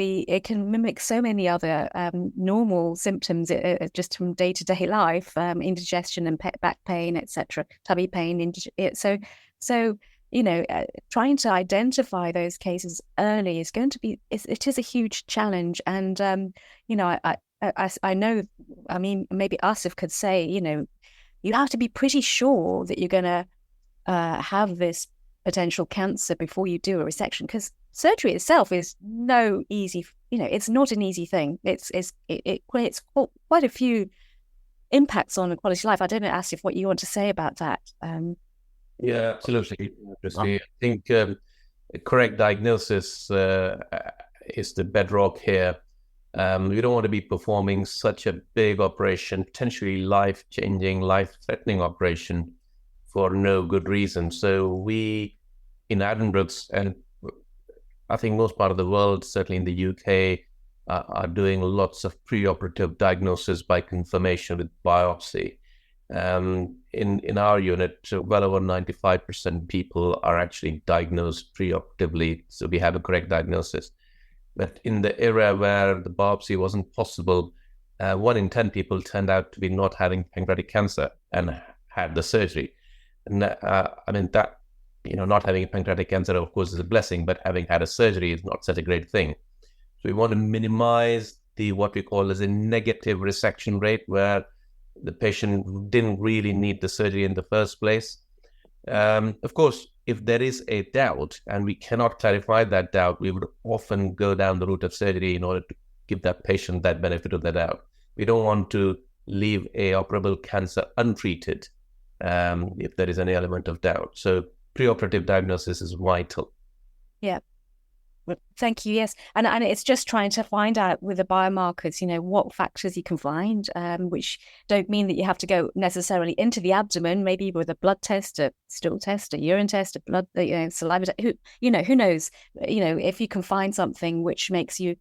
mimic so many other normal symptoms just from day-to-day life, indigestion and back pain, etc., tummy pain. Trying to identify those cases early is going to be, it is a huge challenge. And, I know, maybe Asif could say, you have to be pretty sure that you're going to have this potential cancer before you do a resection, because surgery itself is no easy, it's not an easy thing. It creates quite a few impacts on the quality of life. I don't know, Asif, what you want to say about that. Yeah, absolutely. I think correct diagnosis is the bedrock here. We don't want to be performing such a big operation, potentially life-changing, life-threatening operation for no good reason. So we, in Addenbrooke's, and I think most part of the world, certainly in the UK, are doing lots of preoperative diagnosis by confirmation with biopsy. In our unit, well over 95% people are actually diagnosed preoperatively, so we have a correct diagnosis. But in the era where the biopsy wasn't possible, 1 in 10 people turned out to be not having pancreatic cancer and had the surgery. And that, not having pancreatic cancer, of course, is a blessing, but having had a surgery is not such a great thing. So we want to minimize what we call as a negative resection rate, where the patient didn't really need the surgery in the first place. Of course, if there is a doubt and we cannot clarify that doubt, we would often go down the route of surgery in order to give that patient that benefit of the doubt. We don't want to leave a operable cancer untreated if there is any element of doubt. So preoperative diagnosis is vital. Yeah. Thank you. Yes, and it's just trying to find out with the biomarkers, what factors you can find, which don't mean that you have to go necessarily into the abdomen. Maybe with a blood test, a stool test, a urine test, a blood, saliva test. Who knows? If you can find something which makes you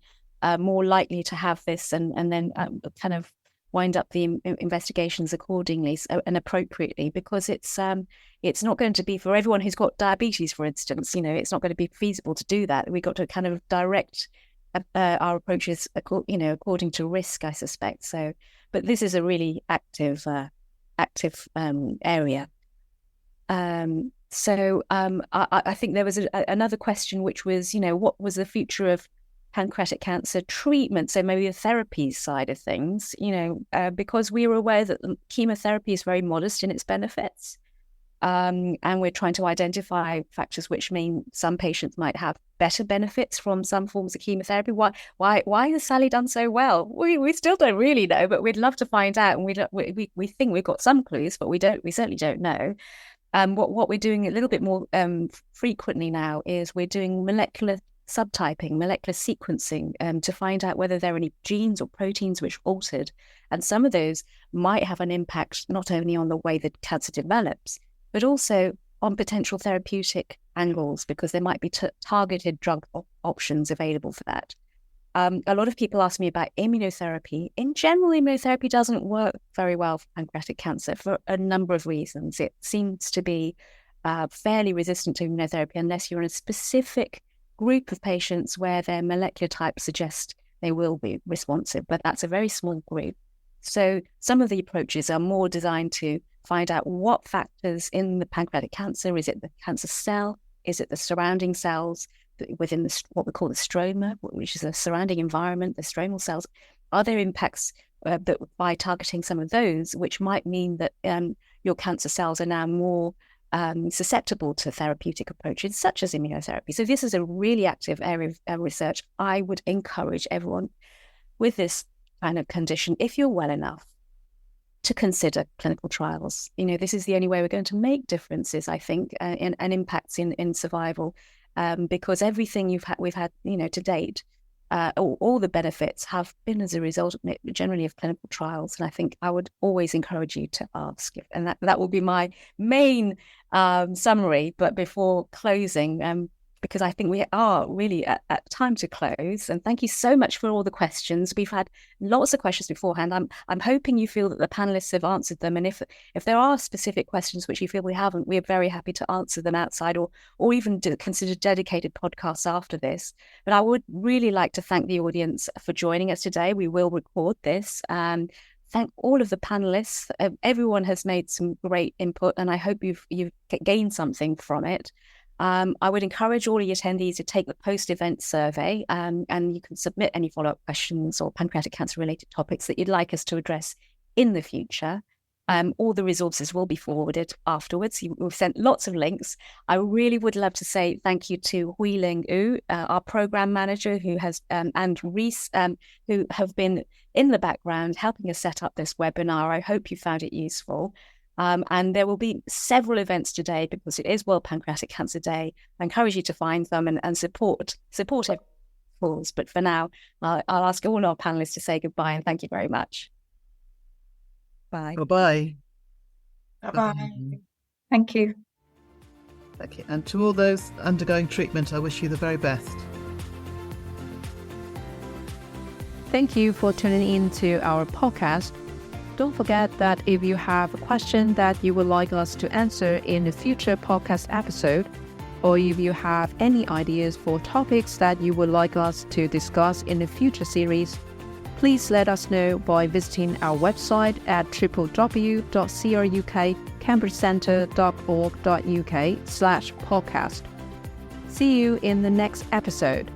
more likely to have this, and then kind of wind up the investigations accordingly and appropriately, because it's not going to be for everyone who's got diabetes, for instance. It's not going to be feasible to do that. We've got to kind of direct our approaches, according to risk, I suspect. So, but this is a really active area. I think there was another question, which was, what was the future of pancreatic cancer treatment, so maybe the therapy side of things, because we were aware that chemotherapy is very modest in its benefits, and we're trying to identify factors which mean some patients might have better benefits from some forms of chemotherapy. Why has Sally done so well? We still don't really know, but we'd love to find out, and we think we've got some clues, but we certainly don't know. What we're doing a little bit more frequently now is we're doing molecular subtyping, molecular sequencing, to find out whether there are any genes or proteins which altered. And some of those might have an impact not only on the way that cancer develops, but also on potential therapeutic angles, because there might be targeted drug options available for that. A lot of people ask me about immunotherapy. In general, immunotherapy doesn't work very well for pancreatic cancer for a number of reasons. It seems to be fairly resistant to immunotherapy unless you're in a specific group of patients where their molecular type suggests they will be responsive, but that's a very small group. So some of the approaches are more designed to find out what factors in the pancreatic cancer, is it the cancer cell, is it the surrounding cells within what we call the stroma, which is the surrounding environment, the stromal cells, are there impacts that by targeting some of those, which might mean that your cancer cells are now more susceptible to therapeutic approaches such as immunotherapy. So this is a really active area of research. I would encourage everyone with this kind of condition, if you're well enough, to consider clinical trials. This is the only way we're going to make differences, I think, and impacts in survival, because everything we've had, to date, all the benefits have been as a result generally of clinical trials. And I think I would always encourage you to ask, and that will be my main summary. But before closing, because I think we are really at time to close, and thank you so much for all the questions. We've had lots of questions beforehand. I'm hoping you feel that the panelists have answered them, and if there are specific questions which you feel we haven't, we're very happy to answer them outside, or even consider dedicated podcasts after this. But I would really like to thank the audience for joining us today. We will record this. Thank all of the panelists. Everyone has made some great input, and I hope you've gained something from it. I would encourage all the attendees to take the post-event survey, and you can submit any follow-up questions or pancreatic cancer-related topics that you'd like us to address in the future. All the resources will be forwarded afterwards. We've sent lots of links. I really would love to say thank you to Huiling Wu, our program manager, who has and Reese, who have been in the background helping us set up this webinar. I hope you found it useful. And there will be several events today because it is World Pancreatic Cancer Day. I encourage you to find them and support everyone's cause. But for now, I'll ask all our panelists to say goodbye and thank you very much. Bye. Bye-bye. Bye-bye. Thank you. Thank you. And to all those undergoing treatment, I wish you the very best. Thank you for tuning in to our podcast. Don't forget that if you have a question that you would like us to answer in a future podcast episode, or if you have any ideas for topics that you would like us to discuss in a future series, please let us know by visiting our website at www.crukcambridgecenter.org.uk/podcast. See you in the next episode.